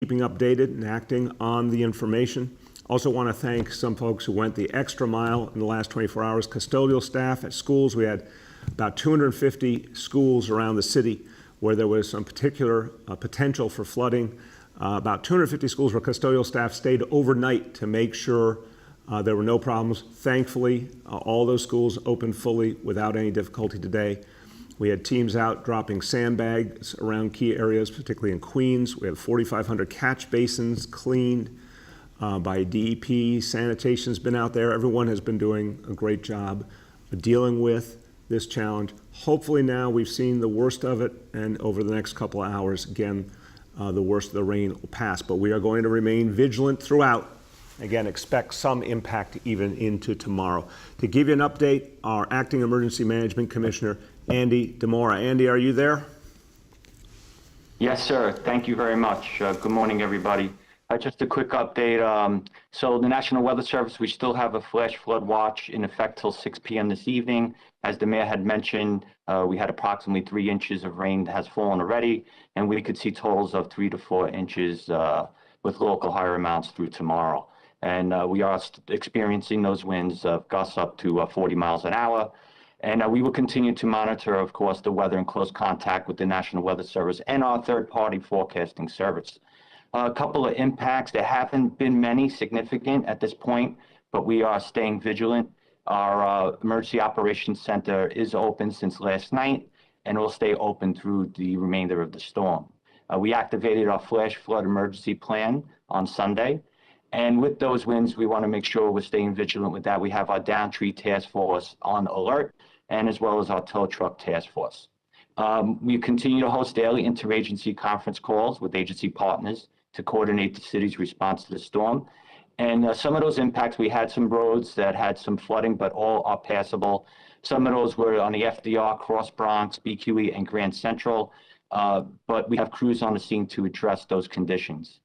keeping updated and acting on the information. Also want to thank some folks who went the extra mile in the last 24 hours. Custodial staff at schools. We had about 250 schools around the city where there was some particular potential for flooding. About 250 schools where custodial staff stayed overnight to make sure there were no problems. Thankfully, all those schools opened fully without any difficulty today. We had teams out dropping sandbags around key areas, particularly in Queens. We have 4,500 catch basins cleaned by DEP. Sanitation's been out there. Everyone has been doing a great job dealing with this challenge. Hopefully now we've seen the worst of it, and over the next couple of hours, again, the worst of the rain will pass. But we are going to remain vigilant throughout. Again, expect some impact even into tomorrow. To give you an update, our Acting Emergency Management Commissioner, Andy Demora. Andy, are you there? Yes, sir. Thank you very much. Good morning, everybody. Just a quick update. So the National Weather Service, we still have a flash flood watch in effect till 6 p.m. this evening. As the mayor had mentioned, we had approximately 3 inches of rain that has fallen already, and we could see totals of 3 to 4 inches with local higher amounts through tomorrow. And we are experiencing those winds gusts up to 40 miles an hour. And we will continue to monitor, of course, the weather in close contact with the National Weather Service and our third-party forecasting service. A couple of impacts. There haven't been many significant at this point, but we are staying vigilant. Our Emergency Operations Center is open since last night and will stay open through the remainder of the storm. We activated our flash flood emergency plan on Sunday. And with those winds, we want to make sure we're staying vigilant with that. We have our down tree task force on alert, and as well as our tow truck task force. We continue to host daily interagency conference calls with agency partners to coordinate the city's response to the storm. And some of those impacts, we had some roads that had some flooding, but all are passable. Some of those were on the FDR, Cross Bronx, BQE, and Grand Central, but we have crews on the scene to address those conditions.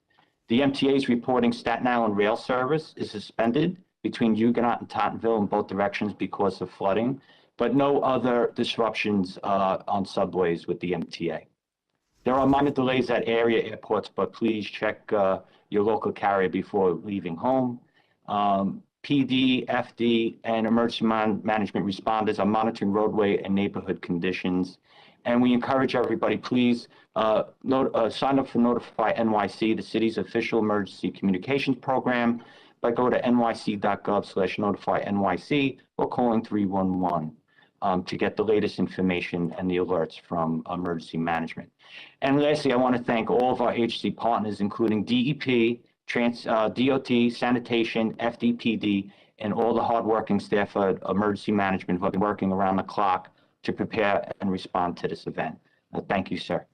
The MTA is reporting Staten Island rail service is suspended between Huguenot and Tottenville in both directions because of flooding, but no other disruptions on subways with the MTA. There are minor delays at area airports, but please check your local carrier before leaving home. PD, FD, and emergency management responders are monitoring roadway and neighborhood conditions. And we encourage everybody, please sign up for Notify NYC, the city's official emergency communications program, by go to nyc.gov/notify-NYC or calling 311 to get the latest information and the alerts from emergency management. And lastly, I want to thank all of our agency partners, including DEP, DOT, Sanitation, FDPD, and all the hardworking staff at emergency management who have been working around the clock to prepare and respond to this event. Thank you, sir.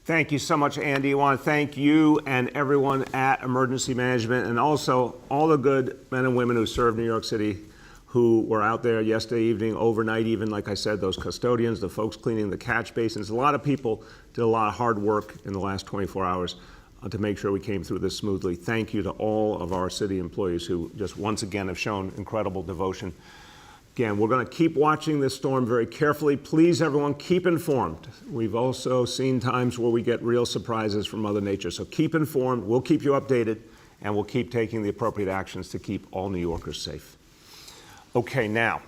Thank you so much, Andy. I want to thank you and everyone at Emergency Management, and also all the good men and women who serve New York City, who were out there yesterday evening, overnight even, like I said, those custodians, the folks cleaning the catch basins. A lot of people did a lot of hard work in the last 24 hours to make sure we came through this smoothly. Thank you to all of our city employees who just once again have shown incredible devotion. Again, we're going to keep watching this storm very carefully. Please, everyone, keep informed. We've also seen times where we get real surprises from Mother Nature. So keep informed. We'll keep you updated, and we'll keep taking the appropriate actions to keep all New Yorkers safe. Okay, now,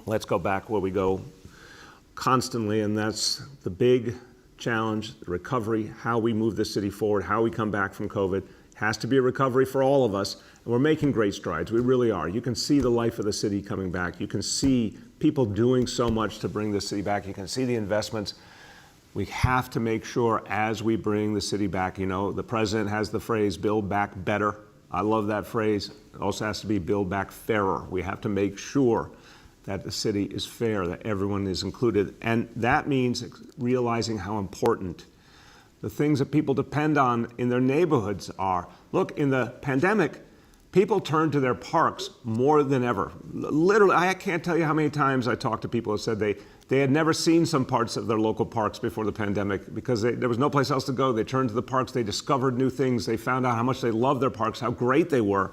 let's go back where we go constantly, and that's the big challenge, the recovery, how we move the city forward, how we come back from COVID. It has to be a recovery for all of us. And we're making great strides. We really are. You can see the life of the city coming back. You can see people doing so much to bring the city back. You can see the investments. We have to make sure as we bring the city back, you know, the president has the phrase, build back better. I love that phrase. It also has to be build back fairer. We have to make sure that the city is fair, that everyone is included. And that means realizing how important the things that people depend on in their neighborhoods are. Look, in the pandemic, people turned to their parks more than ever. Literally, I can't tell you how many times I talked to people who said they had never seen some parts of their local parks before the pandemic because there was no place else to go. They turned to the parks, they discovered new things, they found out how much they loved their parks, how great they were.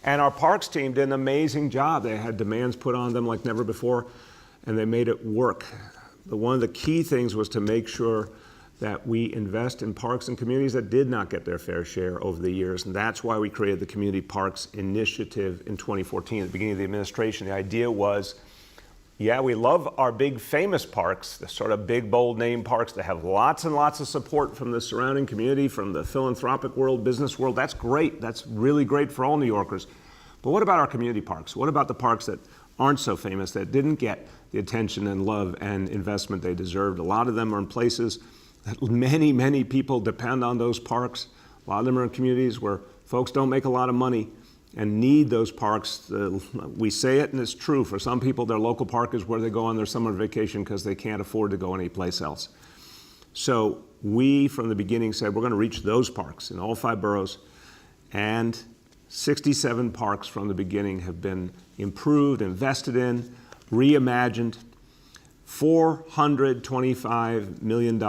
And our parks team did an amazing job. They had demands put on them like never before, and they made it work. But one of the key things was to make sure that we invest in parks and communities that did not get their fair share over the years. And that's why we created the Community Parks Initiative in 2014. At the beginning of the administration, the idea was, yeah, we love our big famous parks, the sort of big, bold name parks that have lots and lots of support from the surrounding community, from the philanthropic world, business world. That's great. That's really great for all New Yorkers. But what about our community parks? What about the parks that aren't so famous, that didn't get the attention and love and investment they deserved? A lot of them are in places that many, many people depend on those parks. A lot of them are in communities where folks don't make a lot of money and need those parks. We say it, and it's true. For some people, their local park is where they go on their summer vacation because they can't afford to go anyplace else. So we, from the beginning, said we're going to reach those parks in all 5 boroughs, and 67 parks from the beginning have been improved, invested in, reimagined. $425 million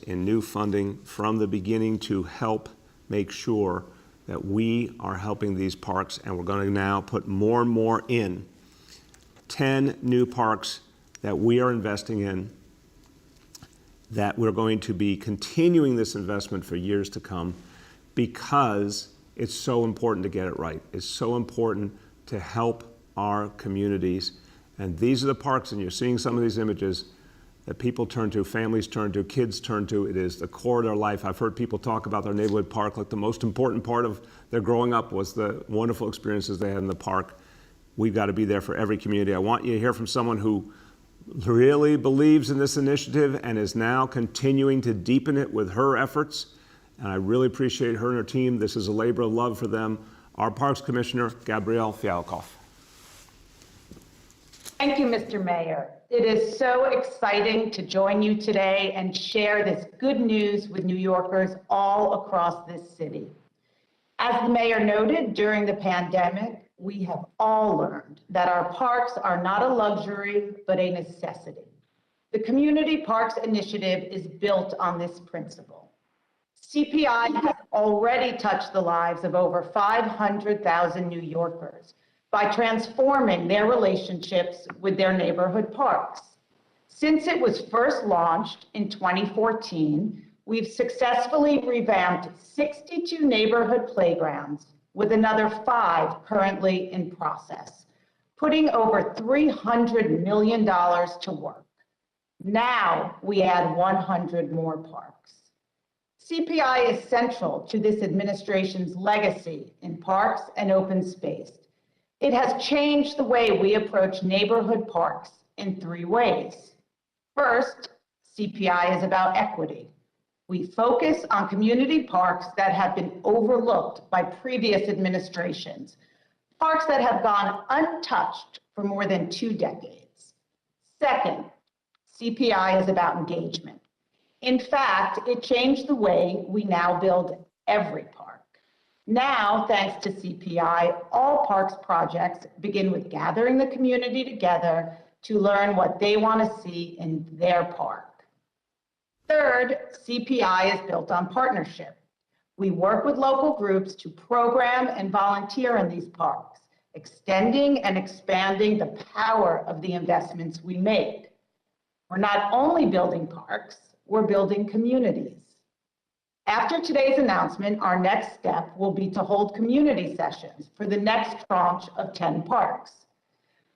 in new funding from the beginning to help make sure that we are helping these parks, and we're going to now put more and more in. 10 new parks that we are investing in, that we're going to be continuing this investment for years to come, because it's so important to get it right. It's so important to help our communities. And these are the parks, and you're seeing some of these images, that people turn to, families turn to, kids turn to. It is the core of their life. I've heard people talk about their neighborhood park like the most important part of their growing up was the wonderful experiences they had in the park. We've got to be there for every community. I want you to hear from someone who really believes in this initiative and is now continuing to deepen it with her efforts. And I really appreciate her and her team. This is a labor of love for them. Our Parks Commissioner, Gabrielle Fialkoff. Thank you, Mr. Mayor. It is so exciting to join you today and share this good news with New Yorkers all across this city. As the mayor noted, during the pandemic, we have all learned that our parks are not a luxury, but a necessity. The Community Parks Initiative is built on this principle. CPI has already touched the lives of over 500,000 New Yorkers by transforming their relationships with their neighborhood parks. Since it was first launched in 2014, we've successfully revamped 62 neighborhood playgrounds, with another 5 currently in process, putting over $300 million to work. Now we add 100 more parks. CPI is central to this administration's legacy in parks and open space. It has changed the way we approach neighborhood parks in 3 ways. First, CPI is about equity. We focus on community parks that have been overlooked by previous administrations, parks that have gone untouched for more than 2 decades. Second, CPI is about engagement. In fact, it changed the way we now build every park. Now, thanks to CPI, all parks projects begin with gathering the community together to learn what they want to see in their park. Third, CPI is built on partnership. We work with local groups to program and volunteer in these parks, extending and expanding the power of the investments we make. We're not only building parks, we're building communities. After today's announcement, our next step will be to hold community sessions for the next tranche of 10 parks.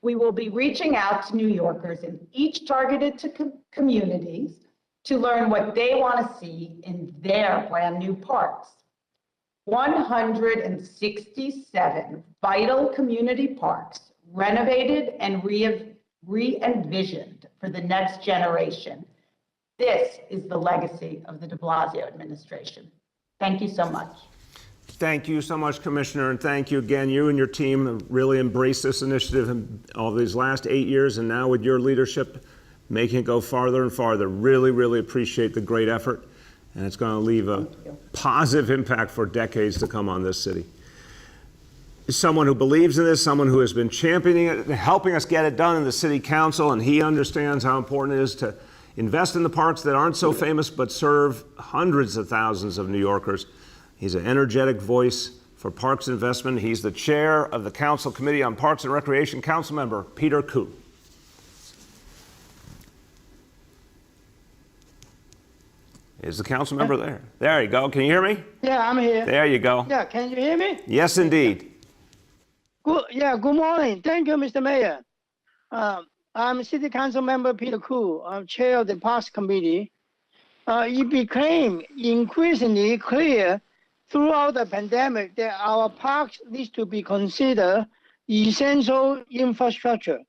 We will be reaching out to New Yorkers in each targeted to communities to learn what they want to see in their brand new parks. 167 vital community parks renovated and re-envisioned for the next generation. This is the legacy of the de Blasio administration. Thank you so much. Thank you so much, Commissioner, and thank you again. You and your team have really embraced this initiative in all these last 8 years, and now with your leadership, making it go farther and farther. Really, really appreciate the great effort, and it's going to leave a positive impact for decades to come on this city. Someone who believes in this, someone who has been championing it, helping us get it done in the city council, and he understands how important it is to invest in the parks that aren't so famous but serve hundreds of thousands of New Yorkers. He's an energetic voice for parks investment. He's the chair of the Council Committee on Parks and Recreation, Councilmember Peter Koo. Is the council member there? There you go. Can you hear me? Yeah, I'm here. There you go. Yeah, can you hear me? Yes, indeed. Good morning. Thank you, Mr. Mayor. I'm City Council Member Peter Koo. I'm Chair of the Parks Committee. It became increasingly clear throughout the pandemic that our parks need to be considered essential infrastructure.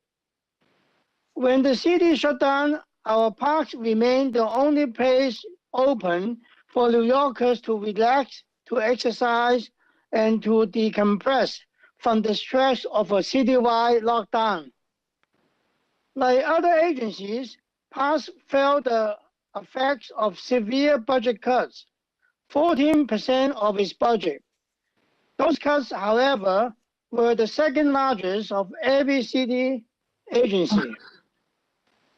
When the city shut down, our parks remained the only place open for New Yorkers to relax, to exercise, and to decompress from the stress of a citywide lockdown. Like other agencies, parks felt the effects of severe budget cuts, 14% of its budget. Those cuts, however, were the second largest of every city agency.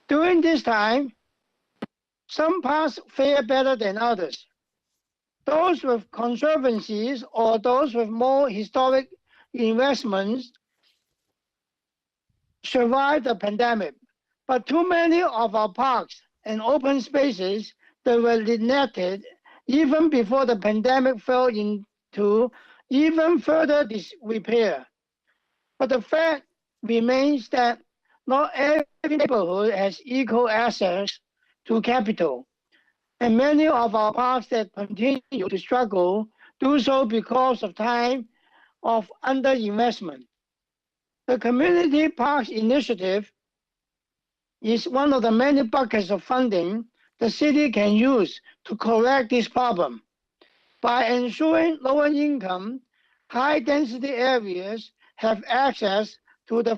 During this time, some parks fare better than others. Those with conservancies or those with more historic investments survived the pandemic, but too many of our parks and open spaces that were neglected even before the pandemic fell into even further disrepair. But the fact remains that not every neighborhood has equal access to capital, and many of our parks that continue to struggle do so because of time of underinvestment. The Community Parks Initiative is one of the many buckets of funding the city can use to correct this problem by ensuring lower income, high density areas have access to the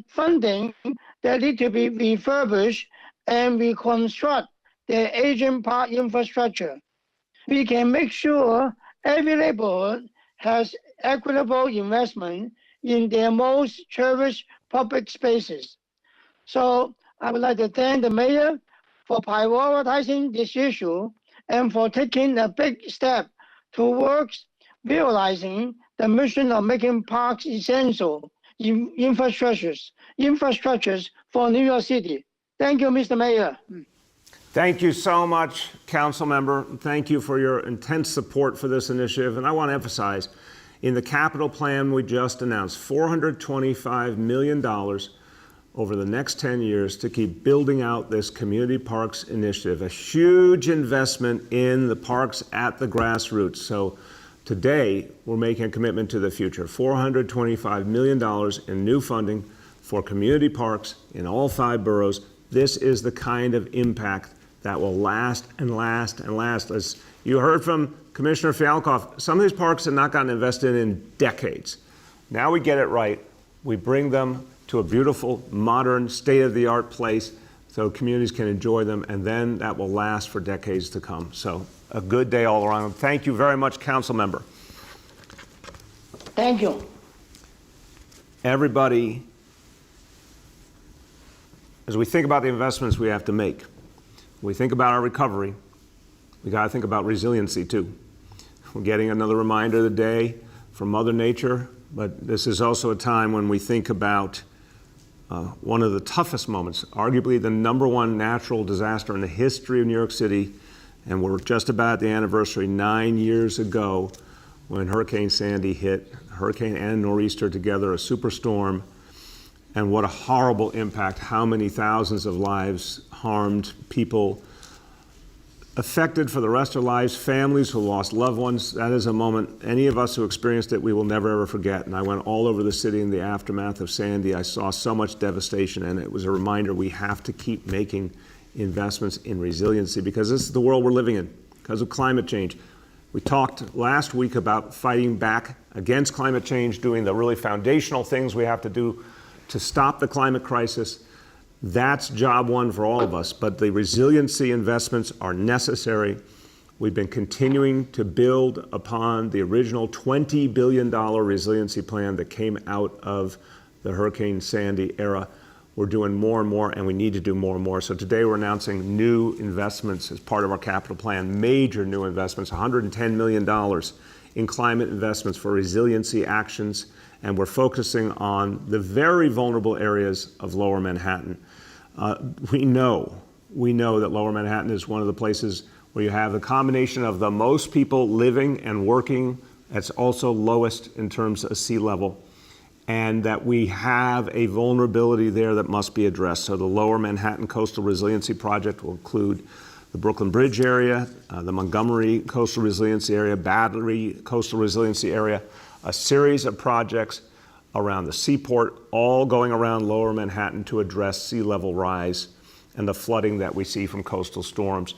funding that need to be refurbished and reconstruct their aging park infrastructure. We can make sure every neighborhood has equitable investment in their most cherished public spaces. So I would like to thank the mayor for prioritizing this issue and for taking a big step towards realizing the mission of making parks essential infrastructures for New York City. Thank you, Mr. Mayor. Thank you so much, council member. Thank you for your intense support for this initiative. And I want to emphasize, in the capital plan we just announced, $425 million over the next 10 years to keep building out this community parks initiative, a huge investment in the parks at the grassroots. So today, we're making a commitment to the future, $425 million in new funding for community parks in all 5 boroughs. This is the kind of impact that will last and last and last. As you heard from Commissioner Fialkoff, some of these parks have not gotten invested in decades. Now we get it right. We bring them to a beautiful, modern, state-of-the-art place so communities can enjoy them, and then that will last for decades to come. So a good day all around. Thank you very much, council member. Thank you. Everybody, as we think about the investments we have to make, we think about our recovery, we got to think about resiliency too. We're getting another reminder today from Mother Nature, but this is also a time when we think about one of the toughest moments, arguably the #1 natural disaster in the history of New York City, and we're just about at the anniversary 9 years ago when Hurricane Sandy hit, hurricane and nor'easter together, a superstorm, and what a horrible impact, how many thousands of lives harmed, people affected for the rest of their lives, families who lost loved ones. That is a moment, any of us who experienced it, we will never ever forget. And I went all over the city in the aftermath of Sandy. I saw so much devastation, and it was a reminder we have to keep making investments in resiliency because this is the world we're living in because of climate change. We talked last week about fighting back against climate change, doing the really foundational things we have to do to stop the climate crisis. That's job one for all of us, but the resiliency investments are necessary. We've been continuing to build upon the original $20 billion resiliency plan that came out of the Hurricane Sandy era. We're doing more and more, and we need to do more and more. So today we're announcing new investments as part of our capital plan, major new investments, $110 million in climate investments for resiliency actions, and we're focusing on the very vulnerable areas of Lower Manhattan. We know we know that Lower Manhattan is one of the places where you have the combination of the most people living and working. That's also lowest in terms of sea level, and that we have a vulnerability there that must be addressed. So the Lower Manhattan Coastal Resiliency Project will include the Brooklyn Bridge area, the Montgomery Coastal Resiliency area, Battery Coastal Resiliency area, a series of projects around the seaport, all going around Lower Manhattan to address sea level rise and the flooding that we see from coastal storms.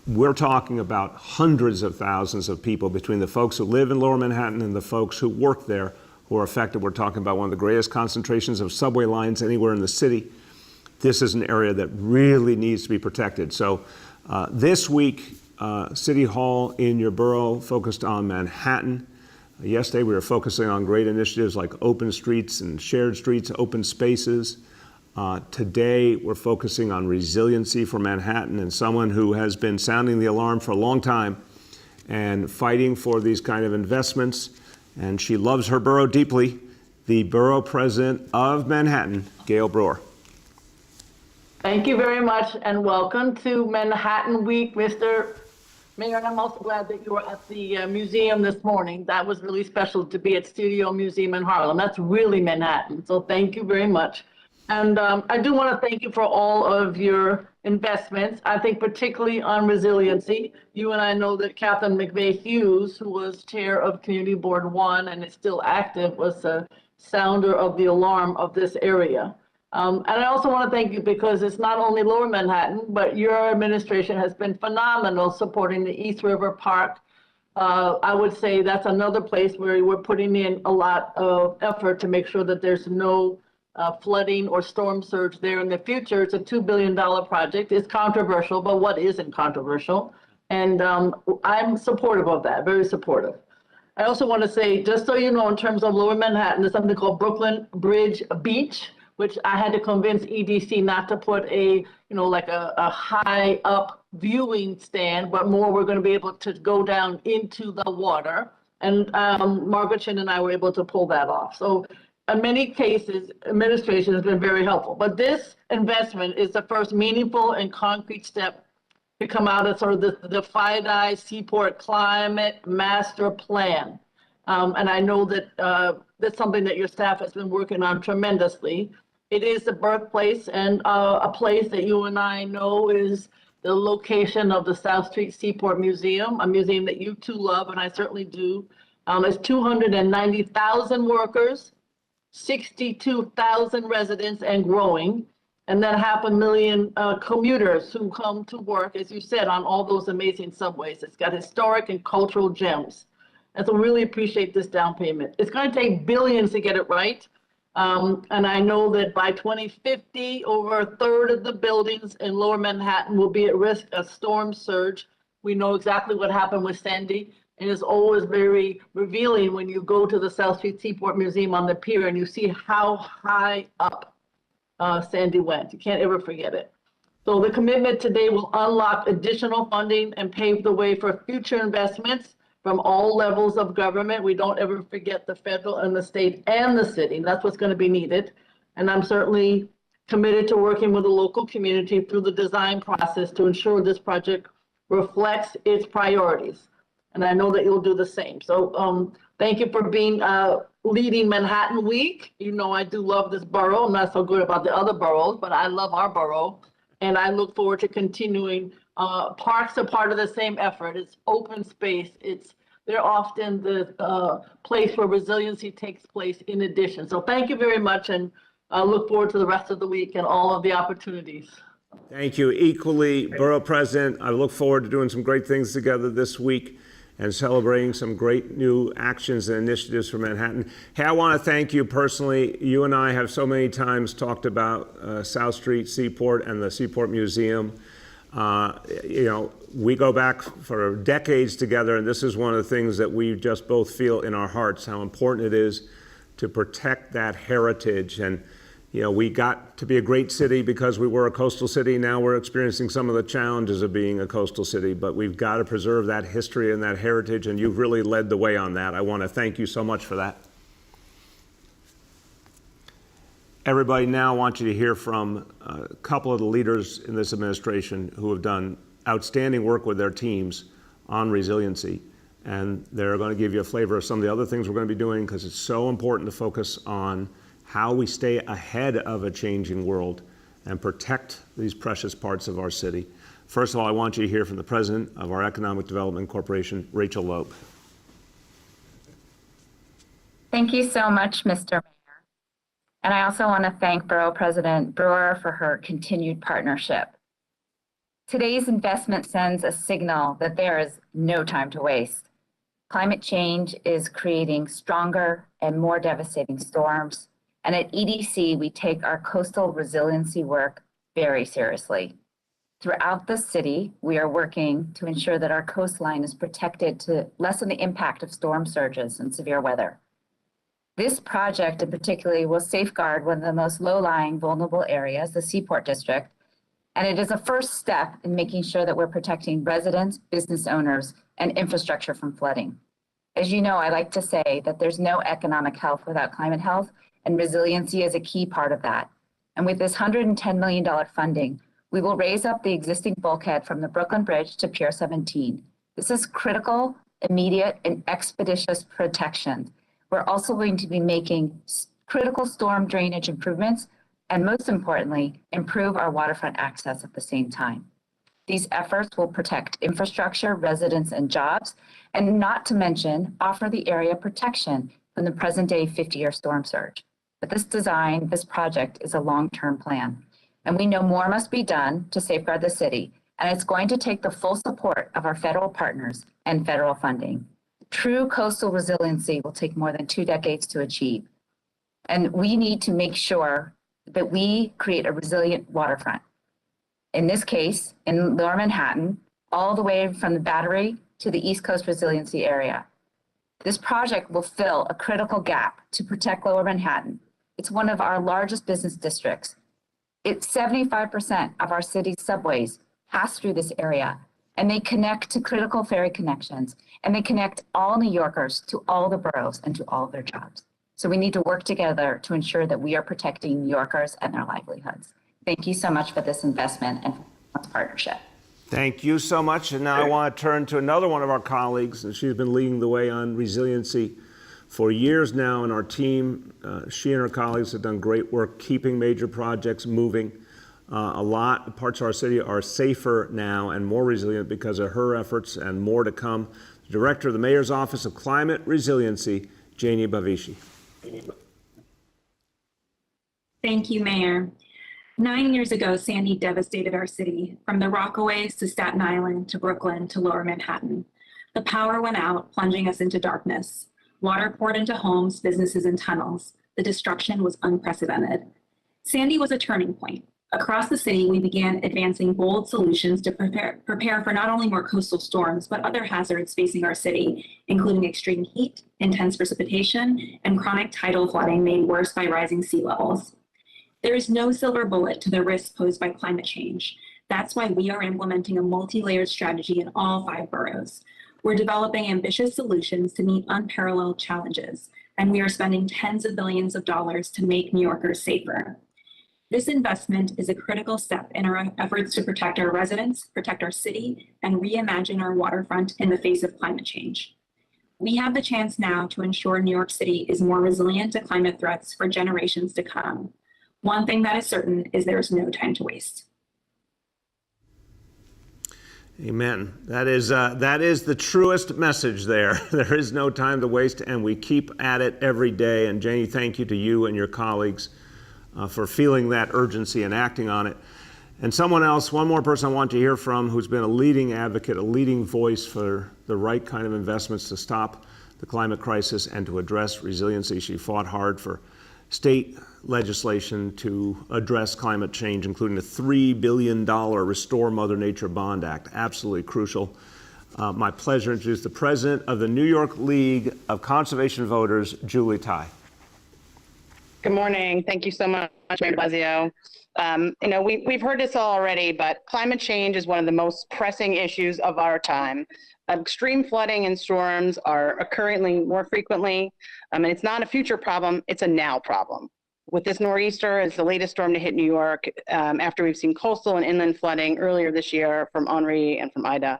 We're talking about hundreds of thousands of people between the folks who live in Lower Manhattan and the folks who work there who are affected. We're talking about one of the greatest concentrations of subway lines anywhere in the city. This is an area that really needs to be protected. So this week, City Hall in your borough focused on Manhattan. Yesterday, we were focusing on great initiatives like open streets and shared streets, open spaces. Today, we're focusing on resiliency for Manhattan, and someone who has been sounding the alarm for a long time and fighting for these kind of investments. And she loves her borough deeply, the borough president of Manhattan, Gail Brewer. Thank you very much, and welcome to Manhattan Week, Mr. Mayor. And I'm also glad that you were at the museum this morning. That was really special to be at Studio Museum in Harlem. That's really Manhattan, so thank you very much. And I do want to thank you for all of your investments. I think particularly on resiliency. You and I know that Catherine McVeigh Hughes, who was chair of Community Board 1 and is still active, was the sounder of the alarm of this area. And I also want to thank you because it's not only Lower Manhattan, but your administration has been phenomenal supporting the East River Park. I would say that's another place where we're putting in a lot of effort to make sure that there's no flooding or storm surge there in the future. It's a $2 billion project. It's controversial, but what isn't controversial? And I'm supportive of that, very supportive. I also want to say, just so you know, in terms of Lower Manhattan, there's something called Brooklyn Bridge Beach, which I had to convince EDC not to put a, like a high up viewing stand, but more we're going to be able to go down into the water. And Margaret Chin and I were able to pull that off. So in many cases, administration has been very helpful. But this investment is the first meaningful and concrete step to come out of sort of the FIDI Seaport Climate Master Plan. And I know that that's something that your staff has been working on tremendously. It is the birthplace and a place that you and I know is the location of the South Street Seaport Museum, a museum that you too love, and I certainly do. It's 290,000 workers, 62,000 residents and growing, and then 500,000 commuters who come to work, as you said, on all those amazing subways. It's got historic and cultural gems. And so really appreciate this down payment. It's going to take billions to get it right. And I know that by 2050, over a third of the buildings in Lower Manhattan will be at risk of storm surge. We know exactly what happened with Sandy, and it's always very revealing when you go to the South Street Seaport Museum on the pier and you see how high up Sandy went. You can't ever forget it. So the commitment today will unlock additional funding and pave the way for future investments from all levels of government. We don't ever forget the federal and the state and the city. That's what's going to be needed. And I'm certainly committed to working with the local community through the design process to ensure this project reflects its priorities. And I know that you'll do the same. So thank you for being leading Manhattan Week. You know, I do love this borough. I'm not so good about the other boroughs, but I love our borough. And I look forward to continuing. Parks are part of the same effort. It's open space. They're often the place where resiliency takes place in addition. So thank you very much, and I look forward to the rest of the week and all of the opportunities. Thank you. Equally, Borough President, I look forward to doing some great things together this week and celebrating some great new actions and initiatives for Manhattan. Hey, I want to thank you personally. You and I have so many times talked about South Street Seaport and the Seaport Museum. We go back for decades together, and this is one of the things that we just both feel in our hearts, how important it is to protect that heritage. And, we got to be a great city because we were a coastal city. Now we're experiencing some of the challenges of being a coastal city, but we've got to preserve that history and that heritage, and you've really led the way on that. I want to thank you so much for that. everybody, now I want you to hear from a couple of the leaders in this administration who have done outstanding work with their teams on resiliency. And they're going to give you a flavor of some of the other things we're going to be doing, because it's so important to focus on how we stay ahead of a changing world and protect these precious parts of our city. First of all, I want you to hear from the president of our Economic Development Corporation, Rachel Lope. Thank you so much, Mr. Mayor. And I also want to thank Borough President Brewer for her continued partnership. Today's investment sends a signal that there is no time to waste. Climate change is creating stronger and more devastating storms. And at EDC, we take our coastal resiliency work very seriously. Throughout the city, we are working to ensure that our coastline is protected to lessen the impact of storm surges and severe weather. This project in particular will safeguard one of the most low-lying vulnerable areas, the Seaport District, and it is a first step in making sure that we're protecting residents, business owners, and infrastructure from flooding. As you know, I like to say that there's no economic health without climate health, and resiliency is a key part of that. And with this $110 million funding, we will raise up the existing bulkhead from the Brooklyn Bridge to Pier 17. This is critical, immediate, and expeditious protection. We're also going to be making critical storm drainage improvements, and most importantly, improve our waterfront access at the same time. These efforts will protect infrastructure, residents, and jobs, and not to mention offer the area protection from the present-day 50-year storm surge. But this project is a long-term plan, and we know more must be done to safeguard the city, and it's going to take the full support of our federal partners and federal funding. True coastal resiliency will take more than 2 decades to achieve, and we need to make sure that we create a resilient waterfront. In this case, in Lower Manhattan, all the way from the Battery to the East Coast Resiliency Area. This project will fill a critical gap to protect Lower Manhattan. It's one of our largest business districts. 75% of our city's subways pass through this area, and they connect to critical ferry connections, and they connect all New Yorkers to all the boroughs and to all of their jobs. So we need to work together to ensure that we are protecting New Yorkers and their livelihoods. Thank you so much for this investment and for this partnership. Thank you so much. And now I want to turn to another one of our colleagues, and she's been leading the way on resiliency for years now in our team. She and her colleagues have done great work keeping major projects moving. A lot of parts of our city are safer now and more resilient because of her efforts, and more to come. The Director of the Mayor's Office of Climate Resiliency, Janie Bavishi. Thank you, Mayor. 9 years ago, Sandy devastated our city, from the Rockaways to Staten Island to Brooklyn to Lower Manhattan. The power went out, plunging us into darkness. Water poured into homes, businesses, and tunnels. The destruction was unprecedented. Sandy was a turning point. Across the city, we began advancing bold solutions to prepare for not only more coastal storms, but other hazards facing our city, including extreme heat, intense precipitation, and chronic tidal flooding made worse by rising sea levels. There is no silver bullet to the risks posed by climate change. That's why we are implementing a multi-layered strategy in all 5 boroughs. We're developing ambitious solutions to meet unparalleled challenges, and we are spending tens of billions of dollars to make New Yorkers safer. This investment is a critical step in our efforts to protect our residents, protect our city, and reimagine our waterfront in the face of climate change. We have the chance now to ensure New York City is more resilient to climate threats for generations to come. One thing that is certain is there is no time to waste. Amen. That is the truest message there. There is no time to waste, and we keep at it every day. And Janie, thank you to you and your colleagues for feeling that urgency and acting on it. And someone else, one more person I want to hear from, who's been a leading advocate, a leading voice for the right kind of investments to stop the climate crisis and to address resiliency. She fought hard for state legislation to address climate change, including the $3 billion Restore Mother Nature Bond Act. Absolutely crucial. My pleasure to introduce the president of the New York League of Conservation Voters, Julie Tai. Good morning. Thank you so much, Mayor de Blasio. We've heard this already, but climate change is one of the most pressing issues of our time. Extreme flooding and storms are occurring more frequently, and it's not a future problem, it's a now problem. with this nor'easter as the latest storm to hit New York, after we've seen coastal and inland flooding earlier this year from Henri and from Ida.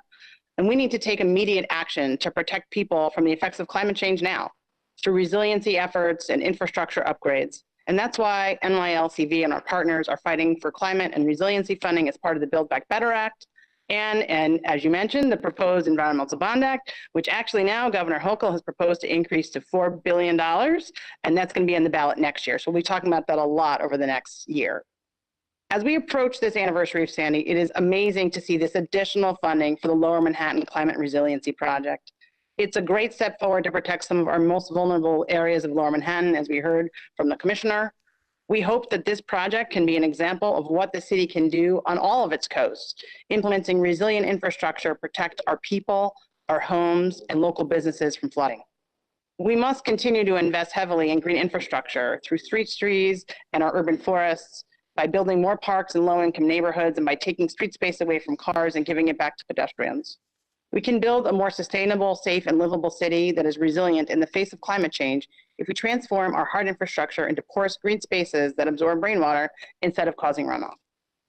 And we need to take immediate action to protect people from the effects of climate change now through resiliency efforts and infrastructure upgrades. And that's why NYLCV and our partners are fighting for climate and resiliency funding as part of the Build Back Better Act. And as you mentioned, the proposed Environmental Bond Act, which actually now Governor Hochul has proposed to increase to $4 billion, and that's going to be on the ballot next year. So we'll be talking about that a lot over the next year. As we approach this anniversary of Sandy, it is amazing to see this additional funding for the Lower Manhattan Climate Resiliency Project. It's a great step forward to protect some of our most vulnerable areas of Lower Manhattan, as we heard from the commissioner. We hope that this project can be an example of what the city can do on all of its coasts, implementing resilient infrastructure, protect our people, our homes, and local businesses from flooding. We must continue to invest heavily in green infrastructure through street trees and our urban forests, by building more parks in low-income neighborhoods, and by taking street space away from cars and giving it back to pedestrians. We can build a more sustainable, safe, and livable city that is resilient in the face of climate change if we transform our hard infrastructure into porous green spaces that absorb rainwater instead of causing runoff.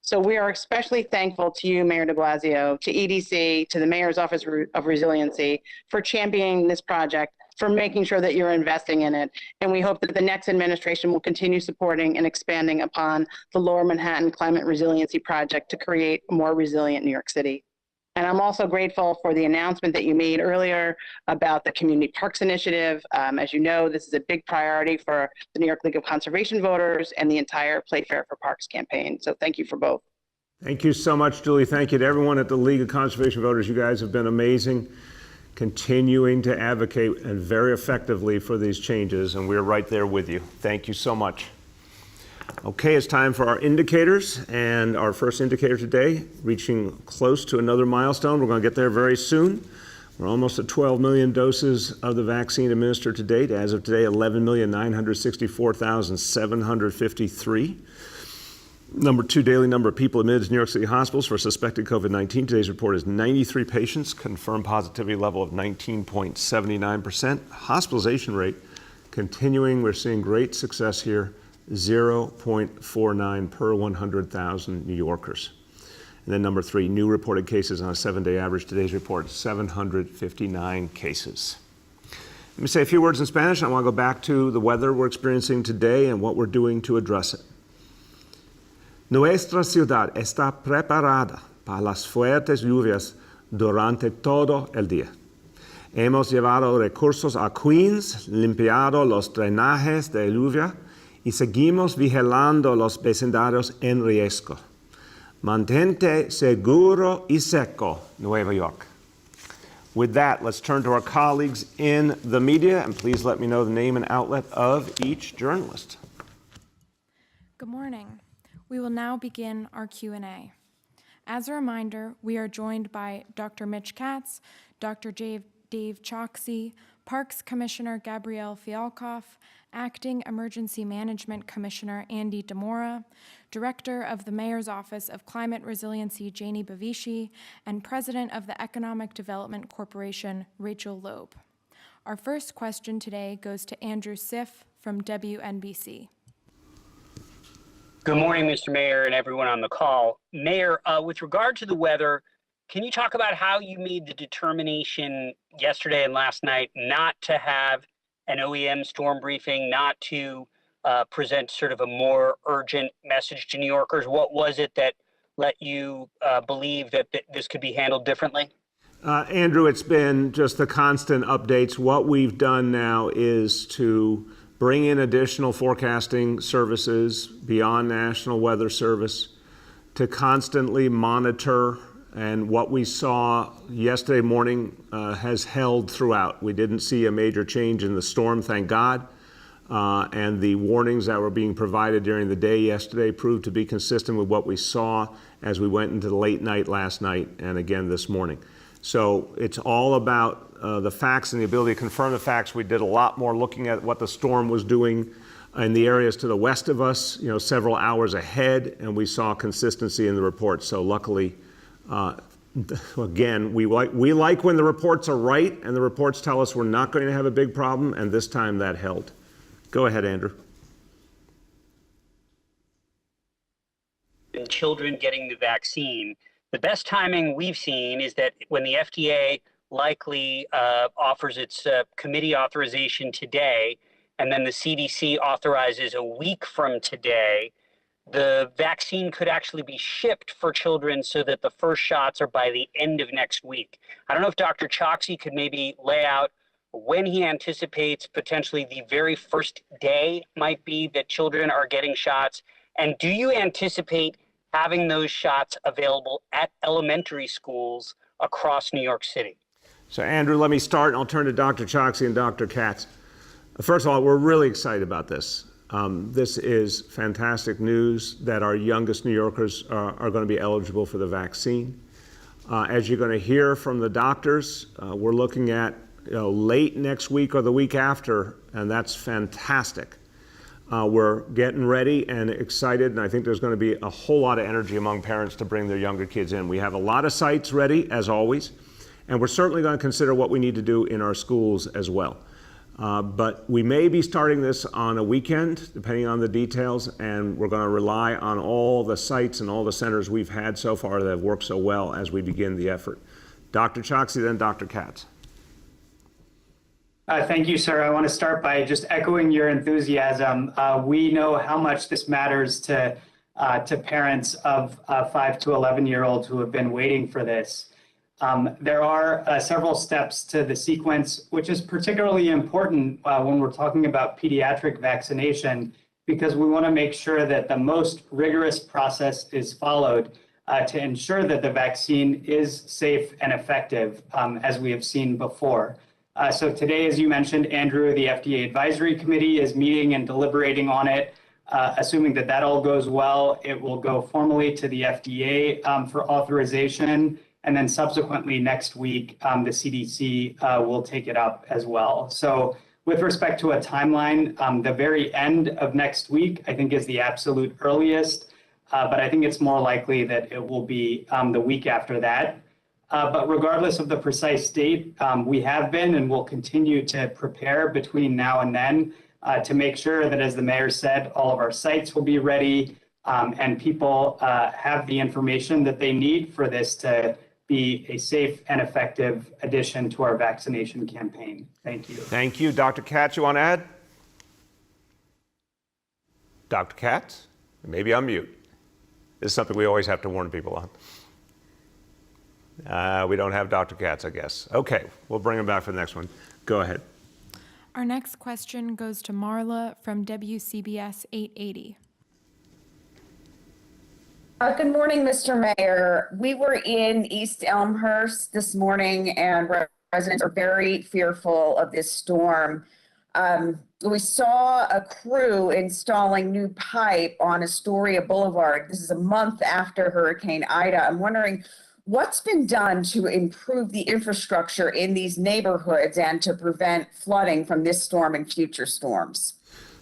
So we are especially thankful to you, Mayor de Blasio, to EDC, to the Mayor's Office of Resiliency for championing this project, for making sure that you're investing in it. And we hope that the next administration will continue supporting and expanding upon the Lower Manhattan Climate Resiliency Project to create a more resilient New York City. And I'm also grateful for the announcement that you made earlier about the Community Parks Initiative. As you know, this is a big priority for the New York League of Conservation voters and the entire Play Fair for Parks campaign. So thank you for both. Thank you so much, Julie. Thank you to everyone at the League of Conservation Voters. You guys have been amazing, continuing to advocate and very effectively for these changes, and we're right there with you. Thank you so much. Okay, it's time for our indicators, and our first indicator today, reaching close to another milestone. We're going to get there very soon. We're almost at 12 million doses of the vaccine administered to date. As of today, 11,964,753. Number two, daily number of people admitted to New York City hospitals for suspected COVID-19. Today's report is 93 patients, confirmed positivity level of 19.79%. Hospitalization rate continuing. We're seeing great success here. 0.49 per 100,000 New Yorkers. And then number three, new reported cases on a 7-day average. Today's report, 759 cases. Let me say a few words in Spanish. I want to go back to the weather we're experiencing today and what we're doing to address it. Nuestra ciudad está preparada para las fuertes lluvias durante todo el día. Hemos llevado recursos a Queens, limpiado los drenajes de lluvia, y seguimos vigilando los vecindarios en riesgo. Mantente seguro y seco, Nueva York. With that, let's turn to our colleagues in the media, and please let me know the name and outlet of each journalist. Good morning. We will now begin our Q&A. As a reminder, we are joined by Dr. Mitch Katz, Dr. Dave Choksi, Parks Commissioner Gabrielle Fialkoff, Acting Emergency Management Commissioner Andy Demora, Director of the Mayor's Office of Climate Resiliency Janie Bavishi, and President of the Economic Development Corporation Rachel Lope. Our first question today goes to Andrew Siff from WNBC. Good morning, Mr. Mayor and everyone on the call. Mayor, with regard to the weather, can you talk about how you made the determination yesterday and last night not to have an OEM storm briefing, not to present sort of a more urgent message to New Yorkers? What was it that let you believe that this could be handled differently? Andrew, it's been just the constant updates. What we've done now is to bring in additional forecasting services beyond National Weather Service to constantly monitor, and what we saw yesterday morning has held throughout. We didn't see a major change in the storm, thank God, and the warnings that were being provided during the day yesterday proved to be consistent with what we saw as we went into the late night last night and again this morning. So it's all about the facts and the ability to confirm the facts. We did a lot more looking at what the storm was doing in the areas to the west of us, several hours ahead, and we saw consistency in the report. So luckily, again, we like when the reports are right and the reports tell us we're not going to have a big problem, and this time that held. Go ahead, Andrew. children getting the vaccine. The best timing we've seen is that when the FDA likely offers its committee authorization today, and then the CDC authorizes a week from today, the vaccine could actually be shipped for children so that the first shots are by the end of next week. I don't know if Dr. Choksi could maybe lay out when he anticipates potentially the very first day might be that children are getting shots. And do you anticipate having those shots available at elementary schools across New York City? So Andrew, let me start, and I'll turn to Dr. Choksi and Dr. Katz. First of all, we're really excited about this. This is fantastic news that our youngest New Yorkers are going to be eligible for the vaccine. As you're going to hear from the doctors, we're looking at late next week or the week after, and that's fantastic. We're getting ready and excited, and I think there's going to be a whole lot of energy among parents to bring their younger kids in. We have a lot of sites ready, as always, and we're certainly going to consider what we need to do in our schools as well. But we may be starting this on a weekend, depending on the details, and we're going to rely on all the sites and all the centers we've had so far that have worked so well as we begin the effort. Dr. Choksi, then Dr. Katz. Thank you, sir. I want to start by just echoing your enthusiasm. We know how much this matters to parents of 5 to 11-year-olds who have been waiting for this. There are several steps to the sequence, which is particularly important when we're talking about pediatric vaccination, because we want to make sure that the most rigorous process is followed to ensure that the vaccine is safe and effective, as we have seen before. So today, as you mentioned, Andrew, the FDA Advisory Committee is meeting and deliberating on it. Assuming that that all goes well, it will go formally to the FDA for authorization. And then subsequently next week, the CDC will take it up as well. So with respect to a timeline, the very end of next week, I think is the absolute earliest. But I think it's more likely that it will be the week after that. But regardless of the precise date, we have been and will continue to prepare between now and then to make sure that, as the mayor said, all of our sites will be ready and people have the information that they need for this to be a safe and effective addition to our vaccination campaign. Thank you. Thank you. Dr. Katz, you want to add? Dr. Katz? Maybe on mute. This is something we always have to warn people on. We don't have Dr. Katz, I guess. Okay, we'll bring him back for the next one. Go ahead. Our next question goes to Marla from WCBS 880. Good morning, Mr. Mayor. We were in East Elmhurst this morning, and residents are very fearful of this storm. We saw a crew installing new pipe on Astoria Boulevard. This is a month after Hurricane Ida. I'm wondering what's been done to improve the infrastructure in these neighborhoods and to prevent flooding from this storm and future storms?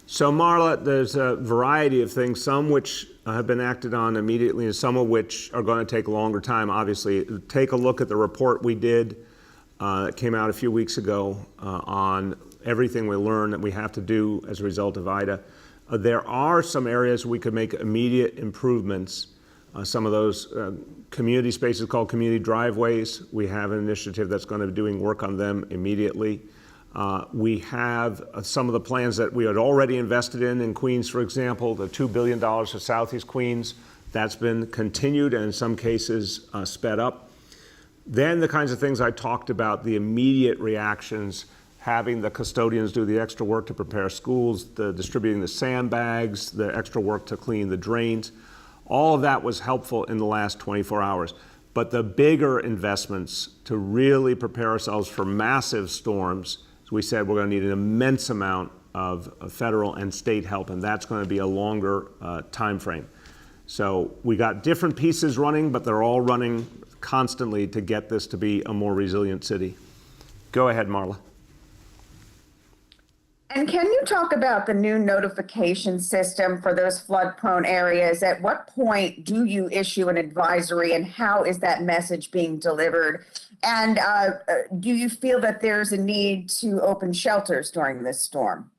So Marla, there's a variety of things, some which have been acted on immediately and some of which are going to take a longer time, obviously. Take a look at the report we did that came out a few weeks ago on everything we learned that we have to do as a result of Ida. There are some areas we could make immediate improvements. Some of those community spaces called community driveways. We have an initiative that's going to be doing work on them immediately. We have some of the plans that we had already invested in Queens, for example, the $2 billion for Southeast Queens. That's been continued and in some cases sped up. Then the kinds of things I talked about, the immediate reactions, having the custodians do the extra work to prepare schools, the distributing the sandbags, the extra work to clean the drains. All of that was helpful in the last 24 hours. But the bigger investments to really prepare ourselves for massive storms, as we said, we're going to need an immense amount of federal and state help, and that's going to be a longer time frame. So we got different pieces running, but they're all running constantly to get this to be a more resilient city. Go ahead, Marla. And can you talk about the new notification system for those flood-prone areas? At what point do you issue an advisory, and how is that message being delivered? And do you feel that there's a need to open shelters during this storm?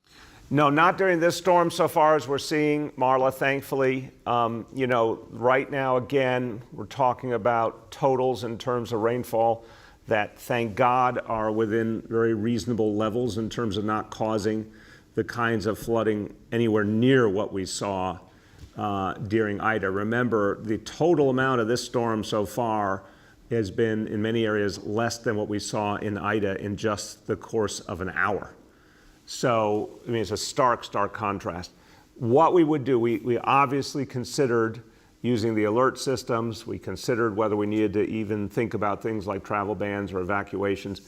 No, not during this storm so far as we're seeing, Marla, thankfully. Right now, again, we're talking about totals in terms of rainfall that, thank God, are within very reasonable levels in terms of not causing the kinds of flooding anywhere near what we saw during Ida. Remember, the total amount of this storm so far has been, in many areas, less than what we saw in Ida in just the course of an hour. So, it's a stark contrast. What we would do, we obviously considered using the alert systems. We considered whether we needed to even think about things like travel bans or evacuations,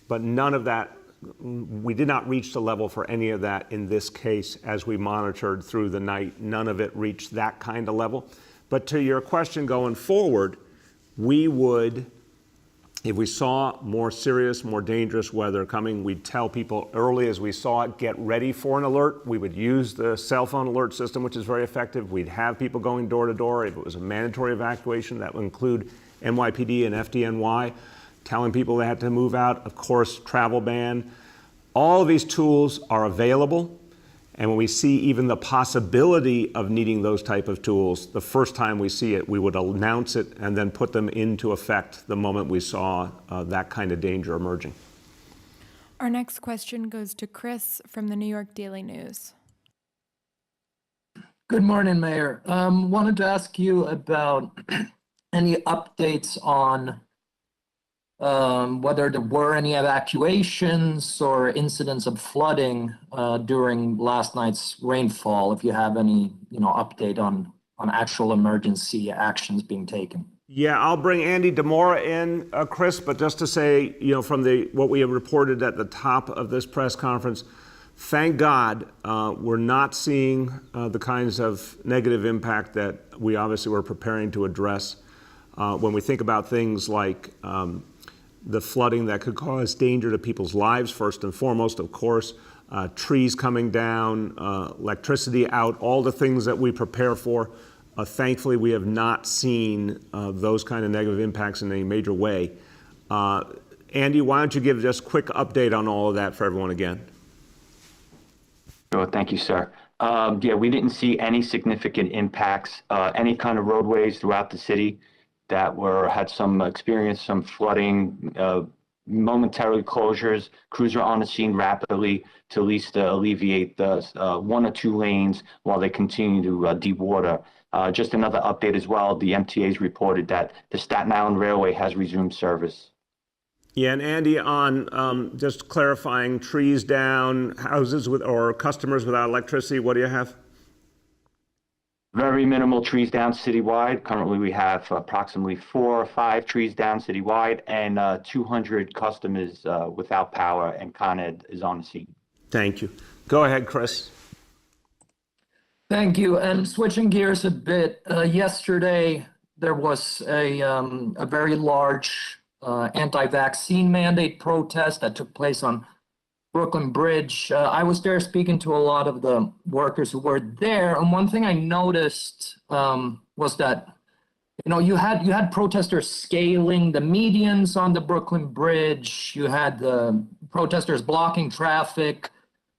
but none of that, we did not reach the level for any of that in this case as we monitored through the night. None of it reached that kind of level. But to your question going forward, we would, if we saw more serious, more dangerous weather coming, we'd tell people early as we saw it, get ready for an alert. We would use the cell phone alert system, which is very effective. We'd have people going door to door. If it was a mandatory evacuation, that would include NYPD and FDNY, telling people they had to move out. Of course, travel ban. All of these tools are available. And when we see even the possibility of needing those type of tools, the first time we see it, we would announce it and then put them into effect the moment we saw that kind of danger emerging. Our next question goes to Chris from the New York Daily News. Good morning, Mayor. Wanted to ask you about any updates on whether there were any evacuations or incidents of flooding during last night's rainfall, if you have any, update on actual emergency actions being taken. Yeah, I'll bring Andy Demora in, Chris, but just to say, from what we have reported at the top of this press conference, thank God we're not seeing the kinds of negative impact that we obviously were preparing to address. When we think about things like the flooding that could cause danger to people's lives, first and foremost, of course, trees coming down, electricity out, all the things that we prepare for. Thankfully, we have not seen those kind of negative impacts in any major way. Andy, why don't you give just a quick update on all of that for everyone again? Sure, thank you, sir. We didn't see any significant impacts, any kind of roadways throughout the city that had some experience, some flooding, momentarily closures. Crews are on the scene rapidly to at least alleviate the 1 or 2 lanes while they continue to dewater. Just another update as well, the MTA's reported that the Staten Island Railway has resumed service. Yeah, and Andy, on just clarifying, trees down, houses or customers without electricity, what do you have? Very minimal trees down citywide. Currently, we have approximately 4 or 5 trees down citywide and 200 customers without power, and Con Ed is on the scene. Thank you. Go ahead, Chris. Thank you. And switching gears a bit, yesterday there was a very large anti-vaccine mandate protest that took place on Brooklyn Bridge. I was there speaking to a lot of the workers who were there, and one thing I noticed was that you had protesters scaling the medians on the Brooklyn Bridge. You had the protesters blocking traffic,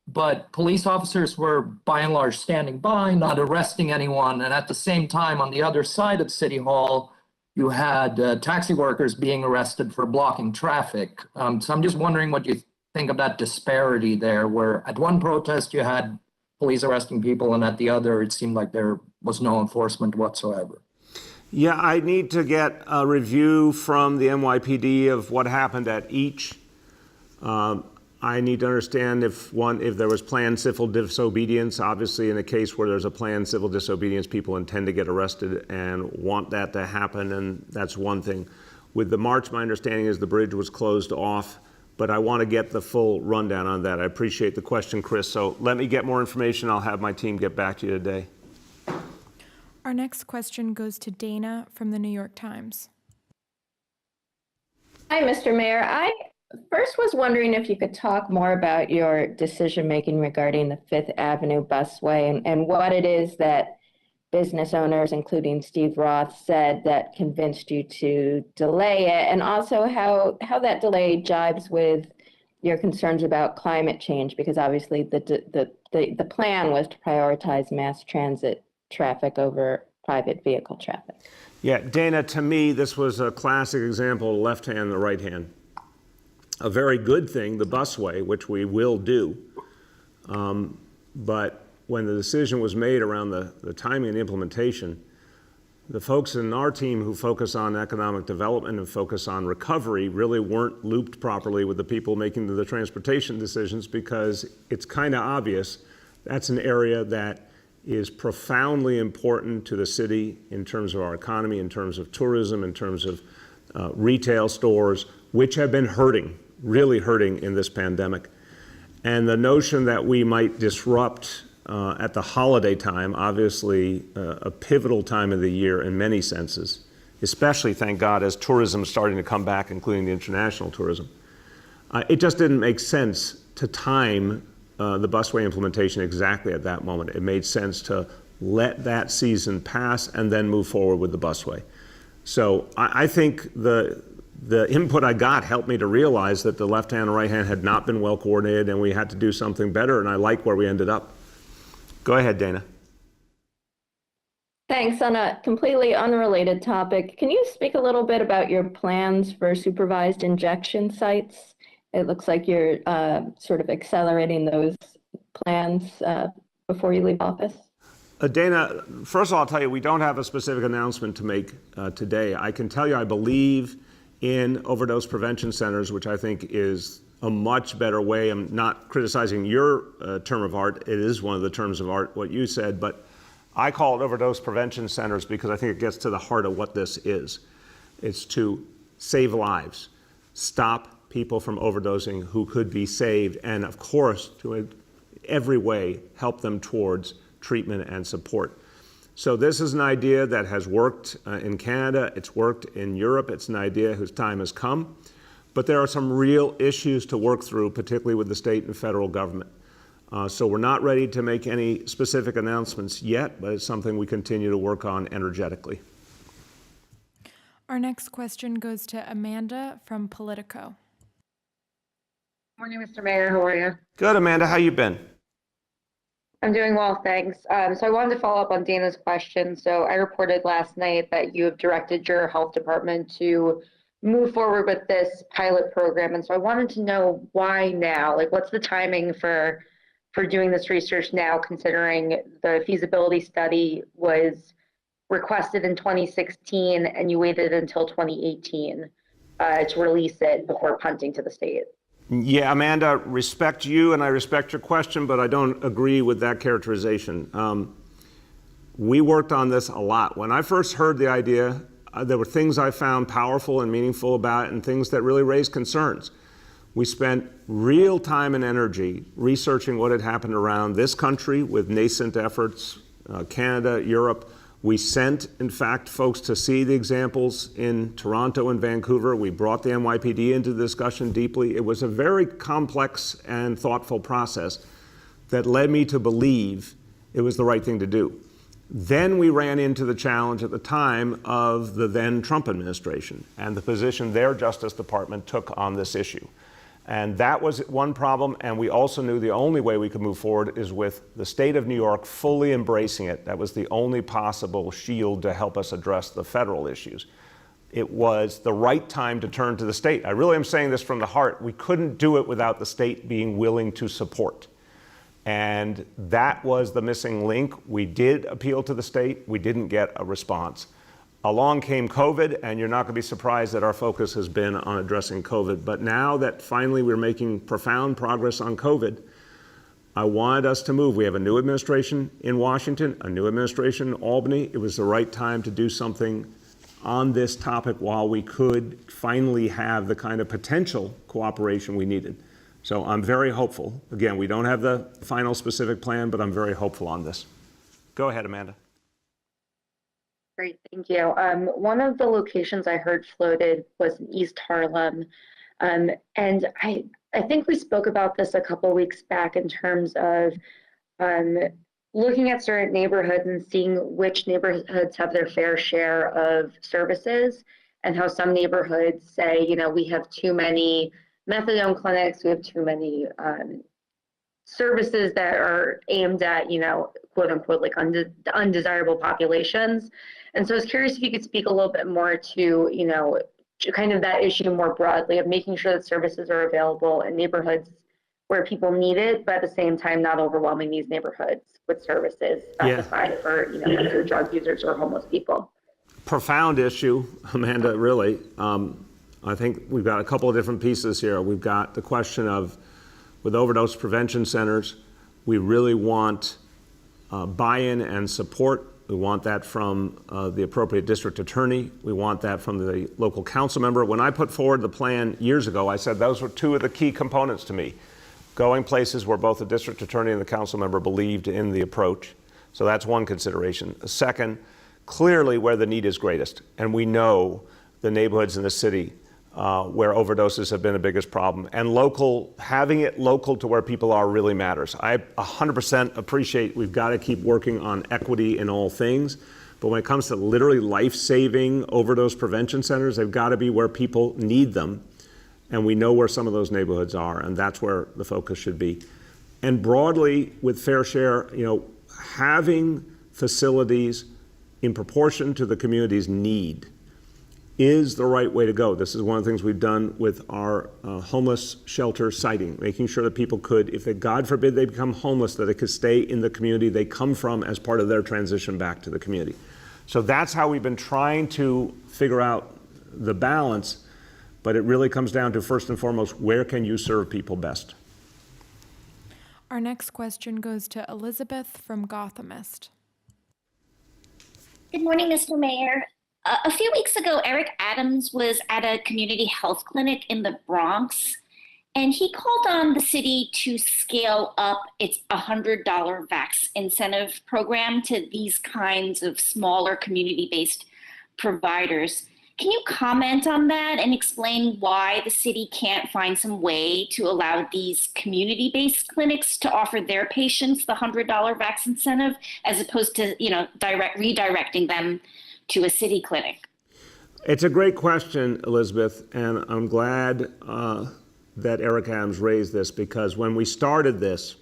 but police officers were by and large standing by, not arresting anyone. And at the same time, on the other side of City Hall, you had taxi workers being arrested for blocking traffic. So I'm just wondering what you think of that disparity there, where at one protest you had police arresting people and at the other it seemed like there was no enforcement whatsoever. Yeah, I need to get a review from the NYPD of what happened at each. I need to understand if there was planned civil disobedience. Obviously, in a case where there's a planned civil disobedience, people intend to get arrested and want that to happen, and that's one thing. With the march, my understanding is the bridge was closed off, but I want to get the full rundown on that. I appreciate the question, Chris. So let me get more information. I'll have my team get back to you today. Our next question goes to Dana from the New York Times. Hi, Mr. Mayor. I first was wondering if you could talk more about your decision-making regarding the Fifth Avenue busway and what it is that business owners, including Steve Roth, said that convinced you to delay it, and also how that delay jives with your concerns about climate change, because obviously the plan was to prioritize mass transit traffic over private vehicle traffic. Yeah, Dana, to me, this was a classic example of left hand and the right hand. A very good thing, the busway, which we will do. But when the decision was made around the timing and implementation, the folks in our team who focus on economic development and focus on recovery really weren't looped properly with the people making the transportation decisions, because it's kind of obvious that's an area that is profoundly important to the city in terms of our economy, in terms of tourism, in terms of retail stores, which have been hurting, really hurting in this pandemic. And the notion that we might disrupt at the holiday time, obviously a pivotal time of the year in many senses, especially, thank God, as tourism is starting to come back, including the international tourism. It just didn't make sense to time the busway implementation exactly at that moment. It made sense to let that season pass and then move forward with the busway. So I think the input I got helped me to realize that the left hand and right hand had not been well coordinated and we had to do something better, and I like where we ended up. Go ahead, Dana. Thanks. On a completely unrelated topic, can you speak a little bit about your plans for supervised injection sites? It looks like you're sort of accelerating those plans before you leave office. Dana, first of all, I'll tell you, we don't have a specific announcement to make today. I can tell you I believe in overdose prevention centers, which I think is a much better way. I'm not criticizing your term of art. It is one of the terms of art, what you said, but I call it overdose prevention centers because I think it gets to the heart of what this is. It's to save lives, stop people from overdosing who could be saved, and of course, to in every way help them towards treatment and support. So this is an idea that has worked in Canada, it's worked in Europe, it's an idea whose time has come, but there are some real issues to work through, particularly with the state and federal government. So we're not ready to make any specific announcements yet, but it's something we continue to work on energetically. Our next question goes to Amanda from Politico. Morning, Mr. Mayor. How are you? Good, Amanda. How you been? I'm doing well, thanks. So I wanted to follow up on Dana's question. So I reported last night that you have directed your health department to move forward with this pilot program. And so I wanted to know why now? Like, what's the timing for doing this research now, considering the feasibility study was requested in 2016 and you waited until 2018 to release it before punting to the state? Yeah, Amanda, respect you and I respect your question, but I don't agree with that characterization. We worked on this a lot. When I first heard the idea, there were things I found powerful and meaningful about it and things that really raised concerns. We spent real time and energy researching what had happened around this country with nascent efforts, Canada, Europe. We sent, in fact, folks to see the examples in Toronto and Vancouver. We brought the NYPD into the discussion deeply. It was a very complex and thoughtful process that led me to believe it was the right thing to do. Then we ran into the challenge at the time of the then Trump administration and the position their Justice Department took on this issue. And that was one problem, and we also knew the only way we could move forward is with the state of New York fully embracing it. That was the only possible shield to help us address the federal issues. It was the right time to turn to the state. I really am saying this from the heart. We couldn't do it without the state being willing to support. And that was the missing link. We did appeal to the state. We didn't get a response. Along came COVID, and you're not going to be surprised that our focus has been on addressing COVID. But now that finally we're making profound progress on COVID, I wanted us to move. We have a new administration in Washington, a new administration in Albany. It was the right time to do something on this topic while we could finally have the kind of potential cooperation we needed. So I'm very hopeful. Again, we don't have the final specific plan, but I'm very hopeful on this. Go ahead, Amanda. Great, thank you. One of the locations I heard floated was in East Harlem. And I think we spoke about this a couple of weeks back in terms of looking at certain neighborhoods and seeing which neighborhoods have their fair share of services, and how some neighborhoods say, you know, we have too many methadone clinics. We have too many services that are aimed at, quote unquote, like undesirable populations. And so I was curious if you could speak a little bit more to, kind of that issue more broadly of making sure that services are available in neighborhoods where people need it, but at the same time, not overwhelming these neighborhoods with services specified for, either drug users or homeless people. Profound issue, Amanda, really. I think we've got a couple of different pieces here. We've got the question of, with overdose prevention centers, we really want buy-in and support. We want that from the appropriate district attorney. We want that from the local council member. When I put forward the plan years ago, I said those were two of the key components to me. Going places where both the district attorney and the council member believed in the approach. So that's one consideration. Second, clearly where the need is greatest. And we know the neighborhoods in the city where overdoses have been the biggest problem. And having it local to where people are really matters. I 100% appreciate we've got to keep working on equity in all things. But when it comes to literally life-saving overdose prevention centers, they've got to be where people need them. And we know where some of those neighborhoods are, and that's where the focus should be. And broadly, with Fair Share, having facilities in proportion to the community's need is the right way to go. This is one of the things we've done with our homeless shelter siting, making sure that people could, if they, God forbid, they become homeless, that they could stay in the community they come from as part of their transition back to the community. So that's how we've been trying to figure out the balance. But it really comes down to, first and foremost, where can you serve people best? Our next question goes to Elizabeth from Gothamist. Good morning, Mr. Mayor. A few weeks ago, Eric Adams was at a community health clinic in the Bronx, and he called on the city to scale up its $100 vax incentive program to these kinds of smaller community-based providers. Can you comment on that and explain why the city can't find some way to allow these community-based clinics to offer their patients the $100 vax incentive as opposed to, redirecting them to a city clinic? It's a great question, Elizabeth, and I'm glad that Eric Adams raised this, because when we started this,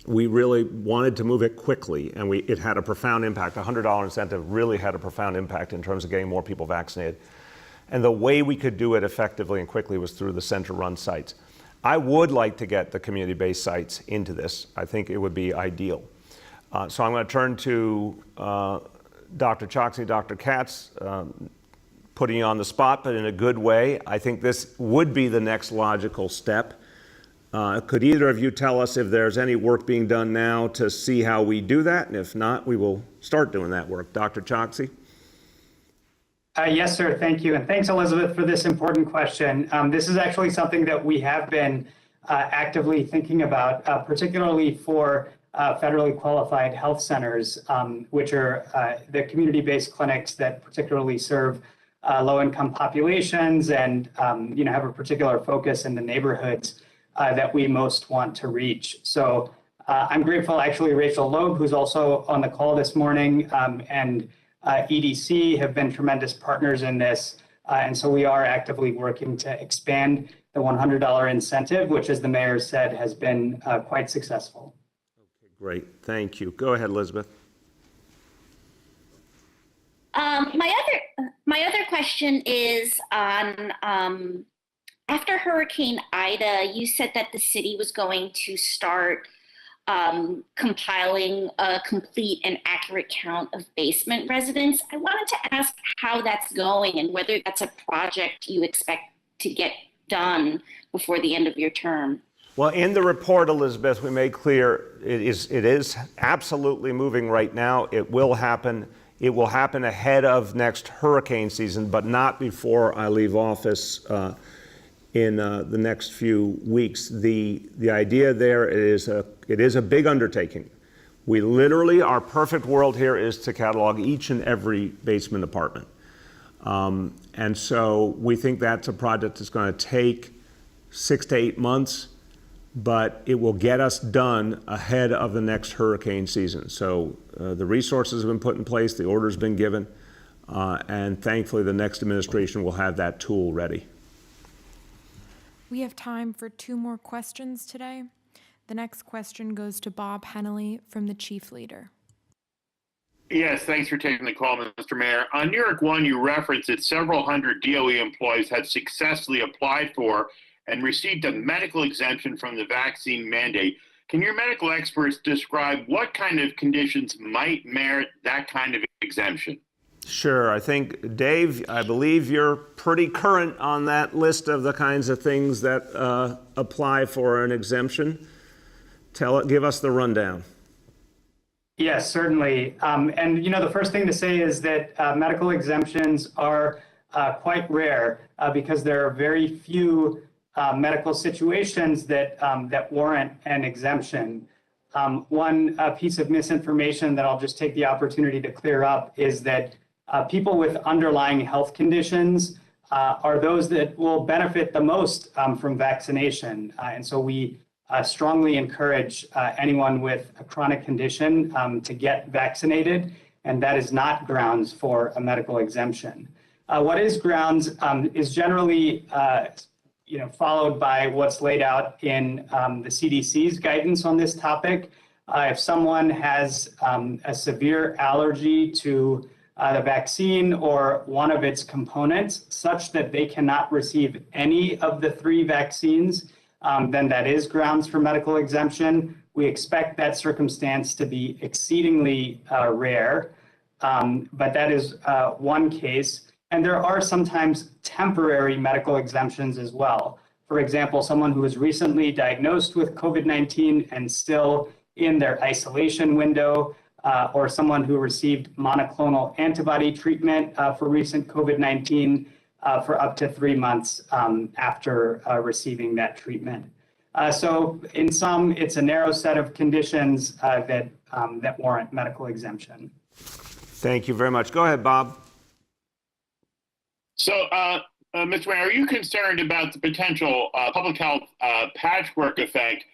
we really wanted to move it quickly, and it had a profound impact. A $100 incentive really had a profound impact in terms of getting more people vaccinated. And the way we could do it effectively and quickly was through the center-run sites. I would like to get the community-based sites into this. I think it would be ideal. So I'm going to turn to Dr. Choksi, Dr. Katz, putting you on the spot, but in a good way. I think this would be the next logical step. Could either of you tell us if there's any work being done now to see how we do that? And if not, we will start doing that work. Dr. Choksi? Yes, sir. Thank you. And thanks, Elizabeth, for this important question. This is actually something that we have been actively thinking about, particularly for federally qualified health centers, which are the community-based clinics that particularly serve low-income populations and have a particular focus in the neighborhoods that we most want to reach. So I'm grateful, actually, Rachel Lope, who's also on the call this morning, and EDC have been tremendous partners in this. And so we are actively working to expand the $100 incentive, which, as the mayor said, has been quite successful. Okay, great. Thank you. Go ahead, Elizabeth. My other question is on after Hurricane Ida, you said that the city was going to start compiling a complete and accurate count of basement residents. I wanted to ask how that's going and whether that's a project you expect to get done before the end of your term. Well, in the report, Elizabeth, we made clear it is absolutely moving right now. It will happen. It will happen ahead of next hurricane season, but not before I leave office in the next few weeks. The idea there is it is a big undertaking. We literally, our perfect world here is to catalog each and every basement apartment. And so we think that's a project that's going to take 6 to 8 months, but it will get us done ahead of the next hurricane season. So the resources have been put in place, the order's been given, and thankfully the next administration will have that tool ready. We have time for 2 more questions today. The next question goes to Bob Hennelly from the Chief Leader. Yes, thanks for taking the call, Mr. Mayor. On New York One, you referenced that several hundred DOE employees had successfully applied for and received a medical exemption from the vaccine mandate. Can your medical experts describe what kind of conditions might merit that kind of exemption? Sure. I think, Dave, I believe you're pretty current on that list of the kinds of things that apply for an exemption. Give us the rundown. Yes, certainly. And the first thing to say is that medical exemptions are quite rare because there are very few medical situations that warrant an exemption. One piece of misinformation that I'll just take the opportunity to clear up is that people with underlying health conditions are those that will benefit the most from vaccination. And so we strongly encourage anyone with a chronic condition to get vaccinated, and that is not grounds for a medical exemption. What is grounds is generally followed by what's laid out in the CDC's guidance on this topic. If someone has a severe allergy to the vaccine or one of its components such that they cannot receive any of the 3 vaccines, then that is grounds for medical exemption. We expect that circumstance to be exceedingly rare, but that is one case. And there are sometimes temporary medical exemptions as well. For example, someone who was recently diagnosed with COVID-19 and still in their isolation window, or someone who received monoclonal antibody treatment for recent COVID-19 for up to 3 months after receiving that treatment. So in sum, it's a narrow set of conditions that warrant medical exemption. Thank you very much. Go ahead, Bob. So, Mr. Mayor, are you concerned about the potential public health patchwork effect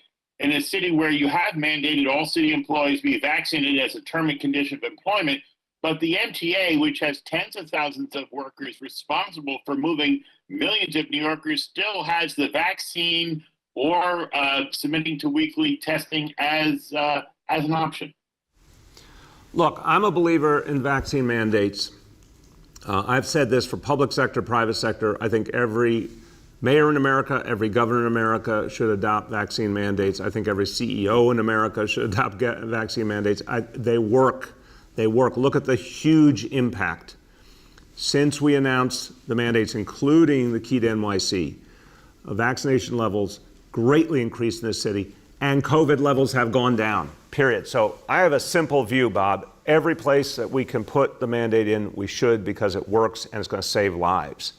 in a city where you have mandated all city employees be vaccinated as a term and condition of employment, but the MTA, which has tens of thousands of workers responsible for moving millions of New Yorkers, still has the vaccine or submitting to weekly testing as an option? Look, I'm a believer in vaccine mandates. I've said this for public sector, private sector. I think every mayor in America, every governor in America should adopt vaccine mandates. I think every CEO in America should adopt vaccine mandates. They work. They work. Look at the huge impact. Since we announced the mandates, including the key to NYC, vaccination levels greatly increased in this city, and COVID levels have gone down, period. So I have a simple view, Bob. Every place that we can put the mandate in, we should, because it works and it's going to save lives.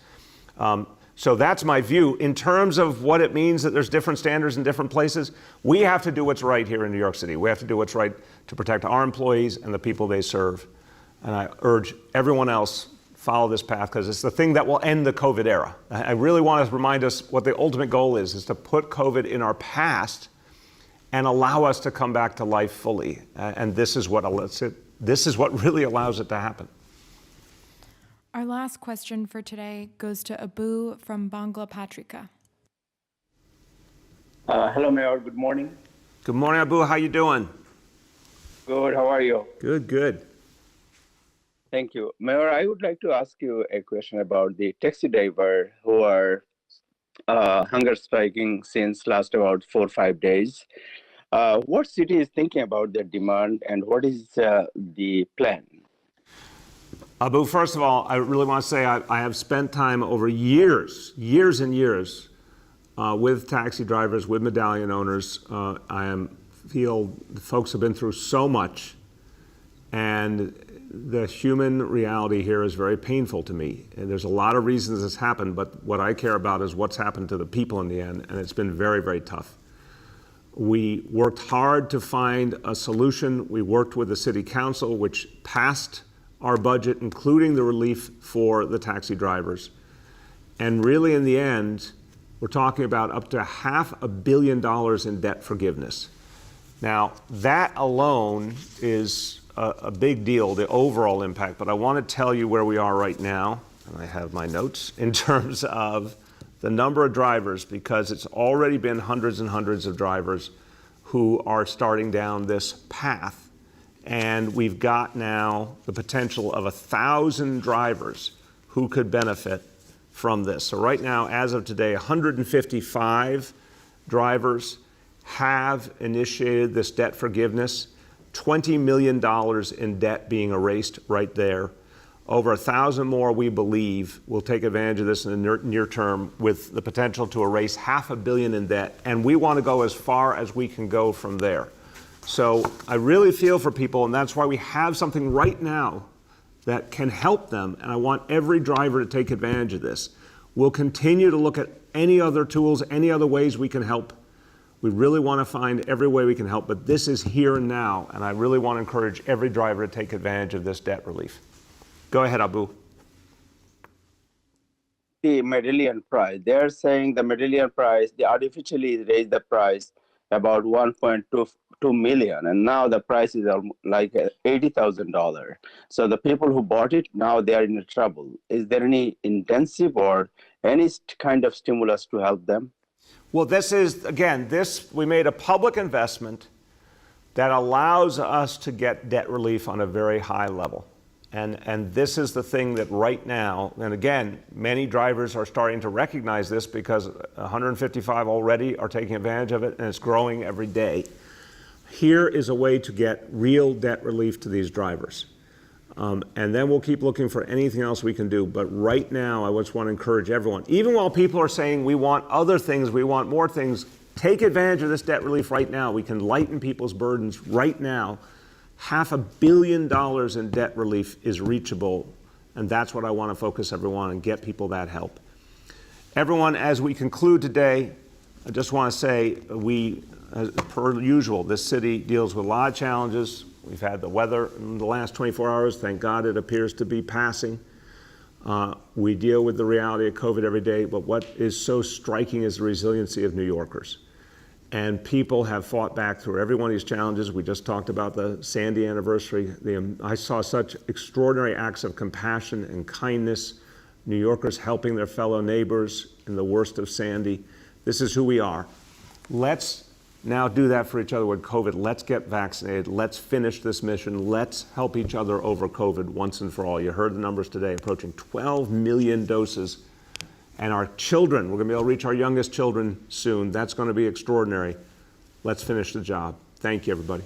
So that's my view. In terms of what it means that there's different standards in different places, we have to do what's right here in New York City. We have to do what's right to protect our employees and the people they serve. And I urge everyone else, follow this path, because it's the thing that will end the COVID era. I really want to remind us what the ultimate goal is to put COVID in our past and allow us to come back to life fully. And this is what really allows it to happen. Our last question for today goes to Abu from Bangla Patrika. Hello, Mayor. Good morning. Good morning, Abu. How you doing? Good. How are you? Good, good. Thank you. Mayor, I would like to ask you a question about the taxi driver who are hunger striking since last about 4 or 5 days. What city is thinking about their demand, and what is the plan? Abu, first of all, I really want to say I have spent time over years and years with taxi drivers, with medallion owners. Feel the folks have been through so much, and the human reality here is very painful to me. And there's a lot of reasons this happened, but what I care about is what's happened to the people in the end, and it's been very, very tough. We worked hard to find a solution. We worked with the city council, which passed our budget, including the relief for the taxi drivers. And really, in the end, we're talking about up to $500 million in debt forgiveness. Now, that alone is a big deal, the overall impact, but I want to tell you where we are right now, and I have my notes, in terms of the number of drivers, because it's already been hundreds and hundreds of drivers who are starting down this path. And we've got now the potential of 1,000 drivers who could benefit from this. So right now, as of today, 155 drivers have initiated this debt forgiveness, $20 million in debt being erased right there. Over 1,000 more, we believe, will take advantage of this in the near term with the potential to erase $500 million in debt. And we want to go as far as we can go from there. So I really feel for people, and that's why we have something right now that can help them. And I want every driver to take advantage of this. We'll continue to look at any other tools, any other ways we can help. We really want to find every way we can help, but this is here and now, and I really want to encourage every driver to take advantage of this debt relief. Go ahead, Abu. The Medallion price, they're saying the Medallion price, they artificially raised the price about 1.22 million, and now the price is like $80,000. So the people who bought it, now they are in trouble. Is there any intensive or any kind of stimulus to help them? Well, this is, again, we made a public investment that allows us to get debt relief on a very high level. And this is the thing that right now, and again, many drivers are starting to recognize this because 155 already are taking advantage of it, and it's growing every day. Here is a way to get real debt relief to these drivers. And then we'll keep looking for anything else we can do. But right now, I just want to encourage everyone, even while people are saying we want other things, we want more things, take advantage of this debt relief right now. We can lighten people's burdens right now. $500 million in debt relief is reachable, and that's what I want to focus everyone on and get people that help. Everyone, as we conclude today, I just want to say as per usual, this city deals with a lot of challenges. We've had the weather in the last 24 hours. Thank God it appears to be passing. We deal with the reality of COVID every day, but what is so striking is the resiliency of New Yorkers. And people have fought back through every one of these challenges. We just talked about the Sandy anniversary. I saw such extraordinary acts of compassion and kindness, New Yorkers helping their fellow neighbors in the worst of Sandy. This is who we are. Let's now do that for each other with COVID. Let's get vaccinated. Let's finish this mission. Let's help each other over COVID once and for all. You heard the numbers today, approaching 12 million doses. And our children, we're going to be able to reach our youngest children soon. That's going to be extraordinary. Let's finish the job. Thank you, everybody.